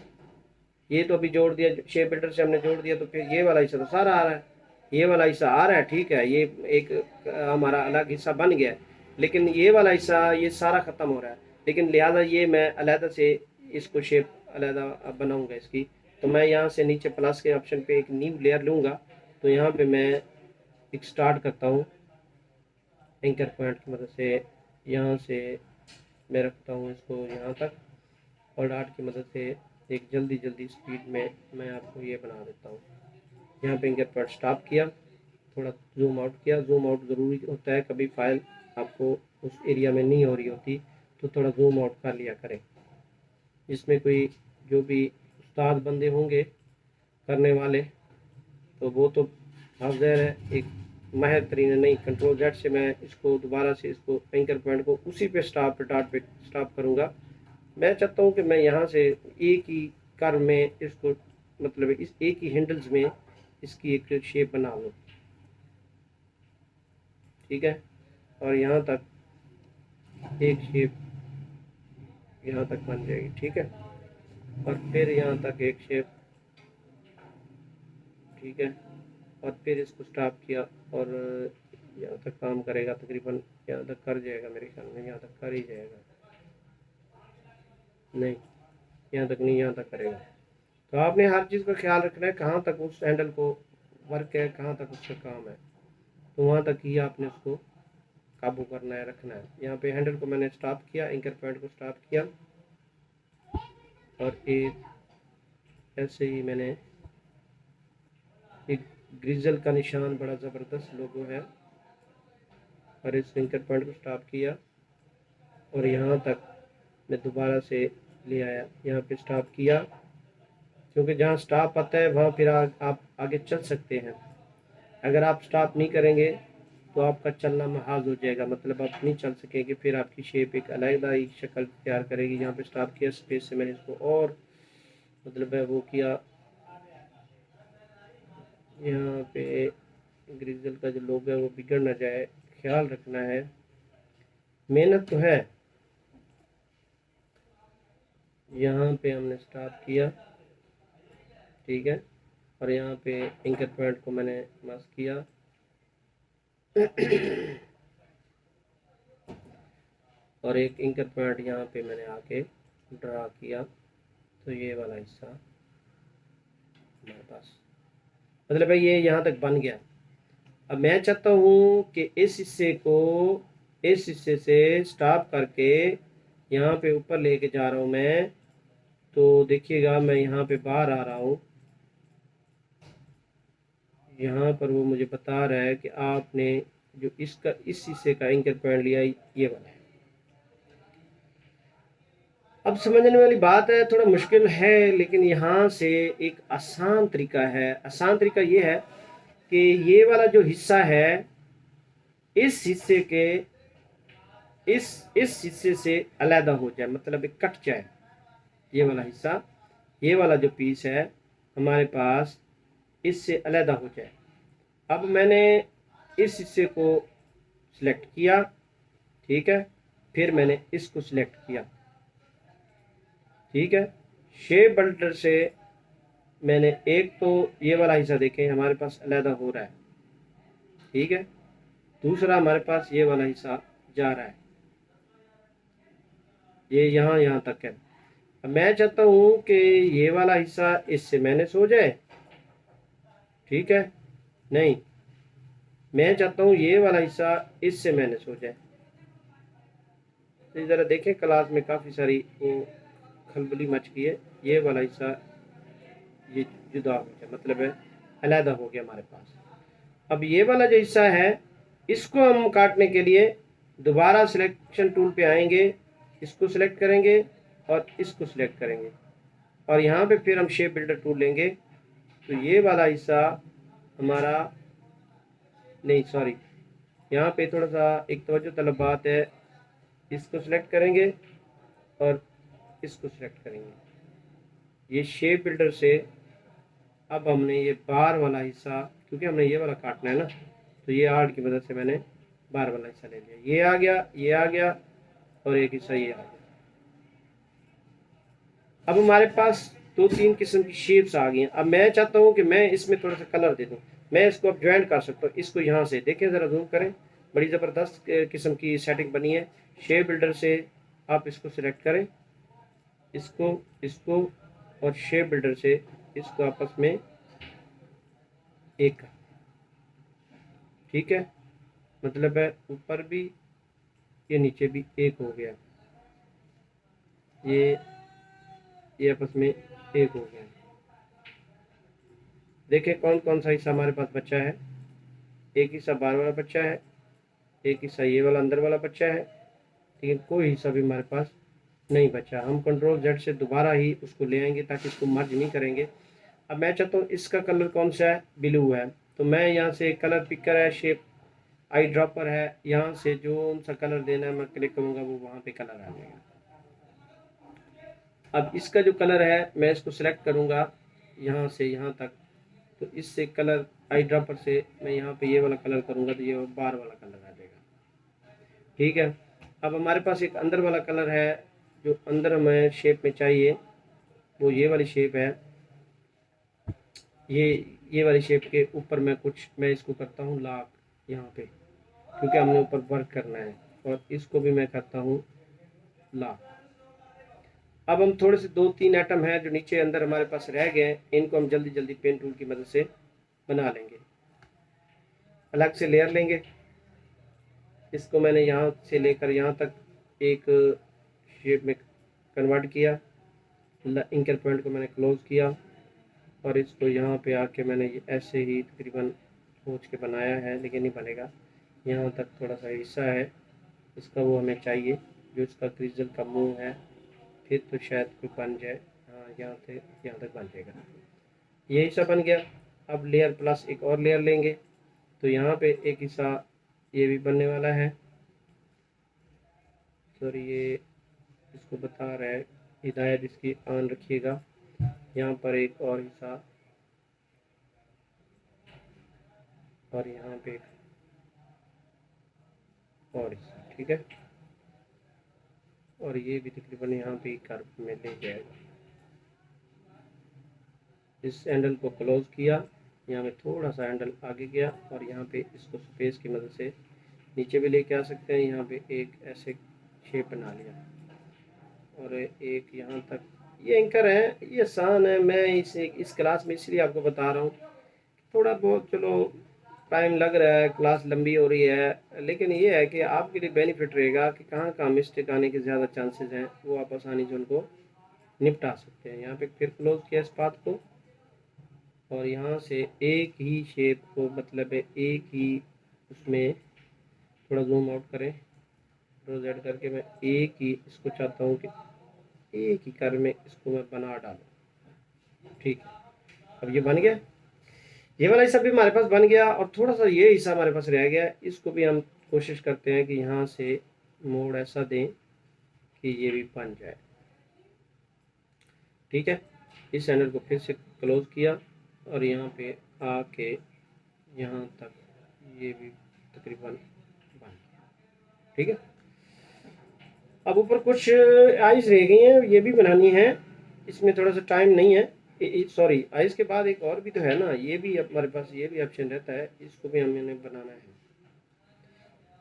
ये तो अभी जोड़ दिया, शेप बिल्डर से हमने जोड़ दिया, तो फिर ये वाला हिस्सा तो सारा आ रहा है, ये वाला हिस्सा आ रहा है। ठीक है, ये एक हमारा अलग हिस्सा बन गया है, लेकिन ये वाला हिस्सा ये सारा ख़त्म हो रहा है। लेकिन लिहाजा ये मैं अलहदा से इसको शेप अलहदा बनाऊंगा इसकी। तो मैं यहाँ से नीचे प्लस के ऑप्शन पे एक न्यू लेयर लूँगा, तो यहाँ पे मैं एक स्टार्ट करता हूँ एंकर पॉइंट की मदद से, यहाँ से मैं रखता हूँ इसको यहाँ तक, और डॉट की मदद से एक जल्दी स्पीड में मैं आपको ये बना देता हूँ। यहाँ पे एंकर पॉइंट स्टॉप किया, थोड़ा जूम आउट किया। जूम आउट ज़रूरी होता है, कभी फाइल आपको उस एरिया में नहीं हो रही होती तो थोड़ा जूम आउट कर लिया करें। इसमें कोई जो भी उस्ताद बंदे होंगे करने वाले, तो वो तो हाजिर है, एक माहिर तरीन है। नहीं, कंट्रोल जेड से मैं इसको दोबारा से इसको एंकर पॉइंट को उसी पे स्टॉप रिटार्ट पे स्टॉप करूँगा। मैं चाहता हूँ कि मैं यहाँ से एक ही कर में इसको, मतलब इस एक ही हैंडल्स में इसकी एक शेप बना लूँ, ठीक है। और यहाँ तक एक शेप यहाँ तक बन जाएगी, ठीक है। और फिर यहाँ तक एक शेप, ठीक है। और फिर इसको स्टॉप किया और यहाँ तक काम करेगा, तकरीबन यहाँ तक कर जाएगा, मेरे ख्याल में यहाँ तक कर ही जाएगा। नहीं, यहाँ तक नहीं, यहाँ तक करेगा। तो आपने हर चीज़ का ख्याल रखना है, कहाँ तक उस हैंडल को वर्क है, कहाँ तक उसका काम है, तो वहाँ तक ही आपने उसको काबू करना है, रखना है। यहाँ पे हैंडल को मैंने स्टॉप किया, एंकर पॉइंट को स्टॉप किया, और एक ऐसे ही मैंने एक ग्रिजल का निशान, बड़ा ज़बरदस्त लोगो है, और इस एंकर पॉइंट को स्टॉप किया और यहाँ तक मैं दोबारा से ले आया, यहाँ पे स्टॉप किया, क्योंकि जहाँ स्टॉप आता है वहाँ फिर आप आगे चल सकते हैं। अगर आप स्टॉप नहीं करेंगे तो आपका चलना महाज हो जाएगा, मतलब आप नहीं चल सकेंगे, फिर आपकी शेप एक अलग ही शक्ल तैयार करेगी। यहाँ पे स्टॉप किया, स्पेस से मैंने इसको और मतलब है वो किया। यहाँ पे ग्रिजल का जो लोगो है वो बिगड़ ना जाए, ख्याल रखना है, मेहनत तो है। यहाँ पे हमने स्टॉप किया, ठीक है, और यहाँ पे एंकर पॉइंट को मैंने मास्क किया और एक एंकर पॉइंट यहाँ पे मैंने आके ड्रा किया, तो ये वाला हिस्सा हमारे पास, मतलब है ये यहाँ तक बन गया। अब मैं चाहता हूँ कि इस हिस्से को इस हिस्से से स्टॉप करके यहाँ पे ऊपर लेके जा रहा हूँ मैं, तो देखिएगा मैं यहाँ पे बाहर आ रहा हूँ, यहाँ पर वो मुझे बता रहा है कि आपने जो इसका इस हिस्से का एंकर पॉइंट लिया ये वाला है। अब समझने वाली बात है, थोड़ा मुश्किल है, लेकिन यहाँ से एक आसान तरीका है। आसान तरीका ये है कि ये वाला जो हिस्सा है, इस हिस्से के इस हिस्से से अलहदा हो जाए, मतलब एक कट जाए ये वाला हिस्सा, ये वाला जो पीस है हमारे पास इससे अलहदा हो जाए। अब मैंने इस हिस्से को सिलेक्ट किया, ठीक है, फिर मैंने इसको सिलेक्ट किया, ठीक है। शेप बिल्डर से मैंने एक तो ये वाला हिस्सा देखें हमारे पास अलहदा हो रहा है, ठीक है, दूसरा हमारे पास ये वाला हिस्सा जा रहा है, ये यहाँ तक है। अब मैं चाहता हूँ कि ये वाला हिस्सा इससे मैनेज हो जाए, ठीक है, नहीं, मैं चाहता हूँ ये वाला हिस्सा इससे मैनेज हो जाए। तो ज़रा देखें, क्लास में काफ़ी सारी वो खलबली मच गई है, ये वाला हिस्सा ये जुदा हो गया, मतलब है अलहदा हो गया हमारे पास। अब ये वाला जो हिस्सा है इसको हम काटने के लिए दोबारा सिलेक्शन टूल पे आएंगे, इसको सिलेक्ट करेंगे और इसको सिलेक्ट करेंगे, और यहाँ पे फिर हम शेप बिल्डर टूल लेंगे। तो ये वाला हिस्सा हमारा, नहीं सॉरी, यहाँ पे थोड़ा सा एक तवज्जो तलब बात है, इसको सिलेक्ट करेंगे और इसको सिलेक्ट करेंगे। ये शेप बिल्डर से अब हमने ये बार वाला हिस्सा, क्योंकि हमने ये वाला काटना है ना, तो ये आर्ट की मदद से मैंने बार वाला हिस्सा ले लिया, ये आ गया, ये आ गया, और एक हिस्सा ये आ गया। अब हमारे पास दो तीन किस्म की शेप्स आ गई हैं। अब मैं चाहता हूँ कि मैं इसमें थोड़ा सा कलर दे दूँ, मैं इसको अब ज्वाइन कर सकता हूँ, इसको यहाँ से देखें, ज़रा जूम करें, बड़ी ज़बरदस्त किस्म की सेटिंग बनी है। शेप बिल्डर से आप इसको सिलेक्ट करें, इसको और शेप बिल्डर से इसको आपस में एक, ठीक है, मतलब है ऊपर भी ये नीचे भी एक हो गया, ये आपस में एक हो गया। देखें कौन कौन सा हिस्सा हमारे पास बचा है, एक हिस्सा बाहर वाला बच्चा है, एक हिस्सा ये वाला अंदर वाला बच्चा है, लेकिन कोई हिस्सा भी हमारे पास नहीं बचा। हम कंट्रोल जेड से दोबारा ही उसको ले आएंगे ताकि इसको मर्ज नहीं करेंगे। अब मैं चाहता हूँ इसका कलर कौन सा है, ब्लू है, तो मैं यहाँ से कलर पिकर है, शेप आई ड्रॉपर है, यहाँ से जो सा कलर देना है मैं क्लिक करूँगा वो वहाँ पे कलर आ जाएगा। अब इसका जो कलर है मैं इसको सिलेक्ट करूँगा यहाँ से यहाँ तक, तो इससे कलर आई ड्रॉपर से मैं यहाँ पे ये वाला कलर करूँगा तो ये बार वाला कलर आ जाएगा। ठीक है, अब हमारे पास एक अंदर वाला कलर है जो अंदर हमें शेप में चाहिए, वो ये वाली शेप है। ये वाली शेप के ऊपर मैं इसको करता हूँ लॉक यहाँ पे, क्योंकि हमने ऊपर वर्क करना है, और इसको भी मैं करता हूँ लॉक। अब हम थोड़े से 2-3 आइटम हैं जो नीचे अंदर हमारे पास रह गए हैं, इनको हम जल्दी जल्दी पेन टूल की मदद से बना लेंगे। अलग से लेयर लेंगे, इसको मैंने यहाँ से लेकर यहाँ तक एक शेप में कन्वर्ट किया, इंकर पॉइंट को मैंने क्लोज किया, और इसको यहाँ पे आके मैंने ये ऐसे ही तकरीबन सोच के बनाया है, लेकिन नहीं बनेगा। यहाँ तक थोड़ा सा हिस्सा है इसका, वो हमें चाहिए, जो इसका क्रिजल का मुंह है, फिर तो शायद कोई बन जाए। हाँ, यहाँ से यहाँ तक बन जाएगा, ये हिस्सा बन गया। अब लेयर प्लस एक और लेयर लेंगे, तो यहाँ पे एक हिस्सा ये भी बनने वाला है। सॉरी, ये इसको बता रहा है हिदायत इसकी ऑन रखिएगा। यहाँ पर एक और हिस्सा, और यहाँ पे एक और हिस्सा, ठीक है, और ये भी तकरीबन यहाँ पे कर्व में ले जाएगा। इस हैंडल को क्लोज किया, यहाँ पे थोड़ा सा हैंडल आगे गया, और यहाँ पे इसको स्पेस की मदद से नीचे भी लेके आ सकते हैं। यहाँ पे एक ऐसे शेप बना लिया, और एक यहाँ तक। ये एंकर है, ये आसान है, मैं इस क्लास में इसलिए आपको बता रहा हूँ, थोड़ा बहुत चलो टाइम लग रहा है, क्लास लंबी हो रही है, लेकिन ये है कि आपके लिए बेनिफिट रहेगा कि कहाँ कहाँ मिस्टेक आने के ज़्यादा चांसेस हैं, वो आप आसानी से उनको निपटा सकते हैं। यहाँ पे फिर क्लोज किया इस पाथ को, और यहाँ से एक ही शेप को, मतलब एक ही उसमें, थोड़ा जूम आउट करें, रोजेट करके मैं एक ही इसको चाहता हूँ कि एक ही कर्व में इसको मैं बना डालूँ। ठीक है, अब ये बन गया, ये वाला हिस्सा भी हमारे पास बन गया, और थोड़ा सा ये हिस्सा हमारे पास रह गया, इसको भी हम कोशिश करते हैं कि यहाँ से मोड़ ऐसा दें कि ये भी बन जाए। ठीक है, इस हैंडल को फिर से क्लोज किया, और यहाँ पे आके यहाँ तक ये भी तकरीबन बन गया। ठीक है, अब ऊपर कुछ आइस रह गई हैं, ये भी बनानी है, इसमें थोड़ा सा टाइम नहीं है। सॉरी, आइस के बाद एक और भी तो है ना, ये भी हमारे पास ये भी ऑप्शन रहता है, इसको भी हमें बनाना है।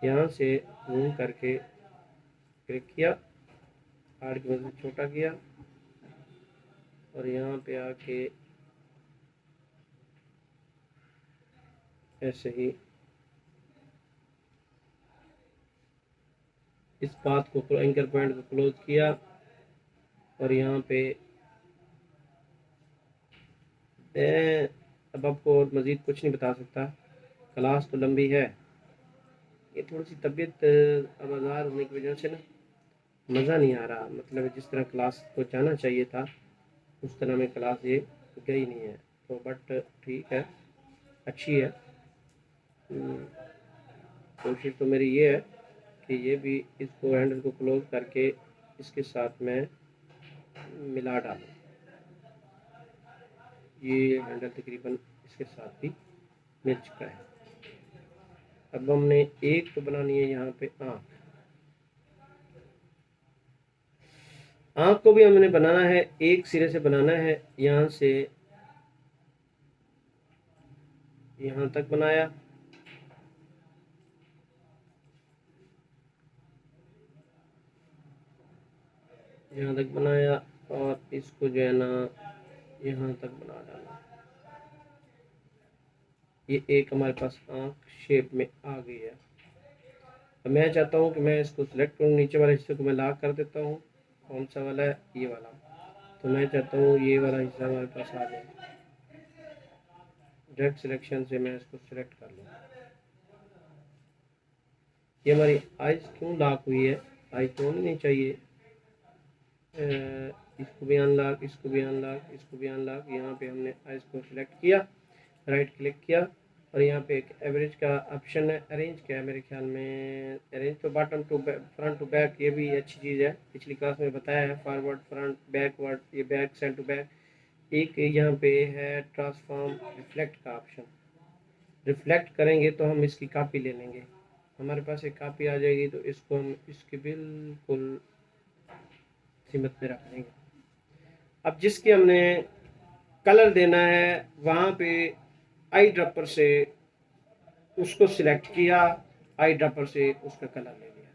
यहाँ से जूम करके क्लिक किया, आर की मदद से छोटा किया, और यहाँ पे आके ऐसे ही इस पाथ को, एंकर पॉइंट को क्लोज किया, और यहाँ पे अब आपको और मज़ीद कुछ नहीं बता सकता, क्लास तो लंबी है, ये थोड़ी सी तबीयत आबादार होने की वजह से ना मज़ा नहीं आ रहा, मतलब जिस तरह क्लास को जाना चाहिए था उस तरह में क्लास ये गई नहीं है, तो बट ठीक है, अच्छी है। कोशिश तो मेरी ये है कि ये भी इसको हैंडल को क्लोज करके इसके साथ में मिला डालूं। ये हैंडल तकरीबन इसके साथ ही मिल चुका है। अब हमने एक तो बनानी है यहाँ पे आँख को भी हमने बनाना है, एक सिरे से बनाना है, यहाँ से यहाँ तक बनाया, यहाँ तक बनाया, और इसको जो है ना यहाँ तक बना डाला। ये एक हमारे पास आँख शेप में आ गई है। अब मैं चाहता हूँ कि मैं इसको सिलेक्ट करूँ, नीचे वाले हिस्से को मैं लॉक कर देता हूँ। कौन सा वाला है, ये वाला, तो मैं चाहता हूँ ये वाला हिस्सा हमारे पास आ जाए। डायरेक्ट सिलेक्शन से मैं इसको सिलेक्ट कर लूँ। ये हमारी आइज क्यों लॉक हुई है, आई तो नहीं चाहिए, इसको भी अनलॉक, इसको भी अनलॉक, इसको भी अनलॉक। यहाँ पे हमने आइस को सिलेक्ट किया, राइट क्लिक किया और यहाँ पे एक एवरेज का ऑप्शन है। अरेंज क्या है मेरे ख्याल में, अरेंज तो bottom to front to back, ये भी अच्छी चीज़ है, पिछली क्लास में बताया है। फॉरवर्ड फ्रंट बैकवर्ड, ये बैक सेंड टू बैक। एक यहाँ पे है ट्रांसफॉर्म रिफ्लेक्ट का ऑप्शन, रिफ्लेक्ट करेंगे तो हम इसकी कॉपी ले लेंगे, हमारे पास एक कॉपी आ जाएगी, तो इसको हम इसकी बिल्कुल सीमित में रख देंगे। अब जिसके हमने कलर देना है वहाँ पे आई ड्रॉपर से उसको सिलेक्ट किया, आई ड्रॉपर से उसका कलर ले लिया।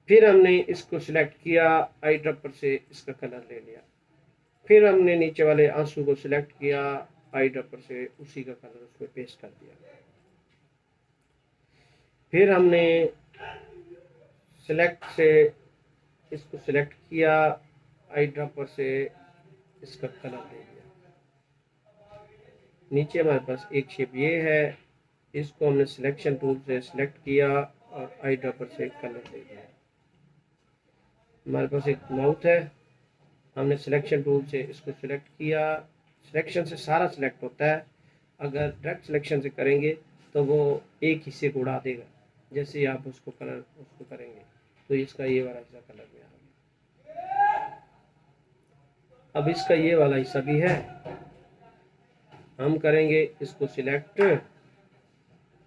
फिर हमने इसको सिलेक्ट किया, आई ड्रॉपर से इसका कलर ले लिया। फिर हमने नीचे वाले आंसू को सिलेक्ट किया, आई ड्रॉपर से उसी का कलर उसमें पेस्ट कर दिया। फिर हमने सिलेक्ट से इसको सिलेक्ट किया, आई ड्रॉपर से इसका कलर ले लिया। नीचे हमारे पास एक शेप ये है, इसको हमने सिलेक्शन टूल से सिलेक्ट किया और आई ड्रॉपर से कलर ले लिया। हमारे पास एक माउथ है, हमने सिलेक्शन टूल से इसको सिलेक्ट किया। सिलेक्शन से सारा सिलेक्ट होता है, अगर डायरेक्ट सिलेक्शन से करेंगे तो वो एक हिस्से को उड़ा देगा, जैसे ही आप उसको कलर उसको करेंगे तो इसका ये वाला हिस्सा कलर में आ गया। अब इसका ये वाला हिस्सा भी है, हम करेंगे इसको सिलेक्ट,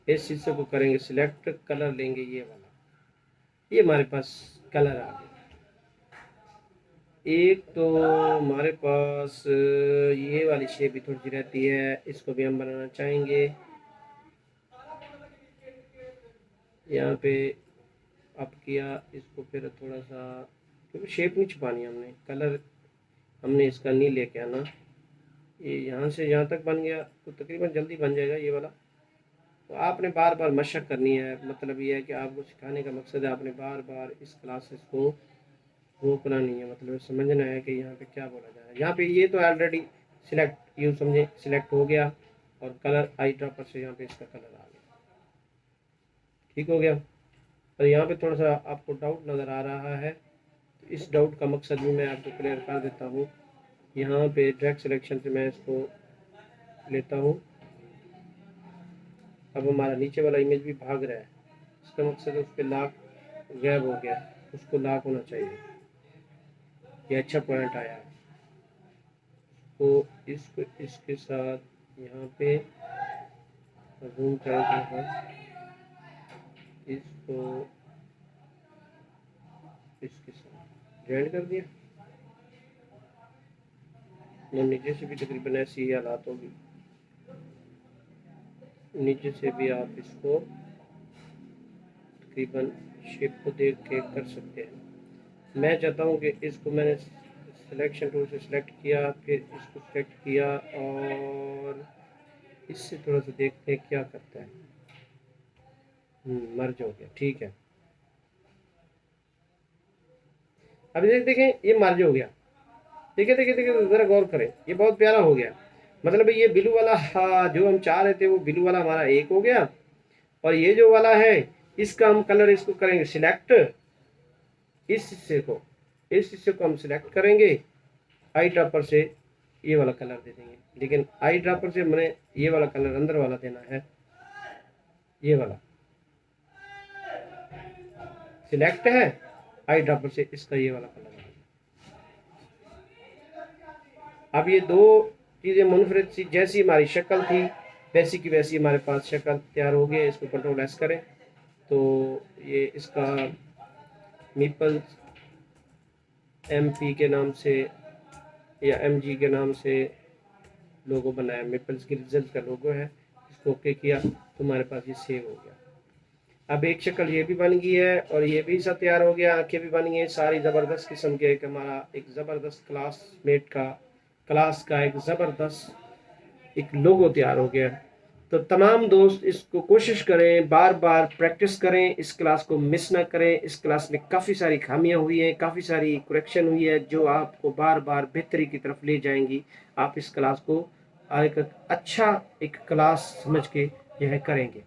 इस हिस्से को करेंगे सिलेक्ट, कलर लेंगे ये वाला, ये हमारे पास कलर आ गया। एक तो हमारे पास ये वाली शेप भी थोड़ी सी रहती है, इसको भी हम बनाना चाहेंगे। यहाँ पे अप किया इसको, फिर थोड़ा सा, क्योंकि शेप नहीं छुपानी हमने, कलर हमने इसका नहीं लेके आना। ये यहाँ से यहाँ तक बन गया तो तकरीबन जल्दी बन जाएगा ये वाला। तो आपने बार बार मशक करनी है, मतलब ये है कि आपको सिखाने का मकसद है, आपने बार बार इस क्लासेस को रोकना नहीं है, मतलब समझना है कि यहाँ पे क्या बोला जा रहा है। यहाँ पे ये तो ऑलरेडी सिलेक्ट, यूँ समझे सिलेक्ट हो गया और कलर आई ड्रॉपर से यहाँ पे इसका कलर आ गया, ठीक हो गया। और यहाँ पे थोड़ा सा आपको डाउट नज़र आ रहा है, तो इस डाउट का मकसद भी मैं आपको क्लियर कर देता हूँ। यहाँ पे डायरेक्ट सिलेक्शन से मैं इसको लेता हूँ। अब हमारा नीचे वाला इमेज भी भाग रहा है, इसका मकसद उस पर लॉक गैप हो गया, उसको लॉक होना चाहिए। ये अच्छा पॉइंट आया है, तो इसको इसके साथ यहाँ पे जूम करेंगे, इसको इसके साथ ज्वाइन कर दिया। नीचे से भी तकरीबन ऐसी ही हालात होगी, नीचे से भी आप इसको तकरीबन शेप को देख के कर सकते हैं। मैं चाहता हूँ कि इसको मैंने सिलेक्शन टूल से सिलेक्ट किया, फिर इसको सिलेक्ट किया और इससे थोड़ा सा देखते हैं क्या करता है। मर्ज हो गया, ठीक है। अभी देखें ये मर्ज हो गया, देखिए देखिए देखिए, ज़रा गौर करें, ये बहुत प्यारा हो गया। मतलब ये ब्लू वाला जो हम चाह रहे थे वो ब्लू वाला हमारा एक हो गया, और ये जो वाला है इसका हम कलर इसको करेंगे सिलेक्ट, इस हिस्से को हम सिलेक्ट करेंगे, आई ड्रॉपर से ये वाला कलर दे देंगे। लेकिन आई ड्रॉपर से मैंने ये वाला कलर अंदर वाला देना है, ये वाला सिलेक्ट है, आई ड्रॉपर से इसका ये वाला कलर। अब ये दो चीज़ें मुनफरिद सी, जैसी हमारी शक्ल थी वैसी की वैसी हमारे पास शक्ल तैयार हो गई। इसको कंट्रोल एस करें तो ये इसका मीपल्स MP के नाम से या MG के नाम से लोगो बनाया, मीपल्स की रिजल्ट का लोगो है। इसको ओके किया तो हमारे पास ये सेव हो गया। अब एक शक्ल ये भी बन गई है और ये भी सब तैयार हो गया, आंखें भी बन गई, सारी ज़बरदस्त किस्म के, एक हमारा एक ज़बरदस्त क्लास का एक ज़बरदस्त एक लोगो तैयार हो गया। तो तमाम दोस्त इसको कोशिश करें, बार बार प्रैक्टिस करें, इस क्लास को मिस ना करें। इस क्लास में काफ़ी सारी खामियां हुई हैं, काफ़ी सारी करेक्शन हुई है जो आपको बार बार बेहतरी की तरफ ले जाएंगी। आप इस क्लास को एक अच्छा एक क्लास समझ के यह करेंगे।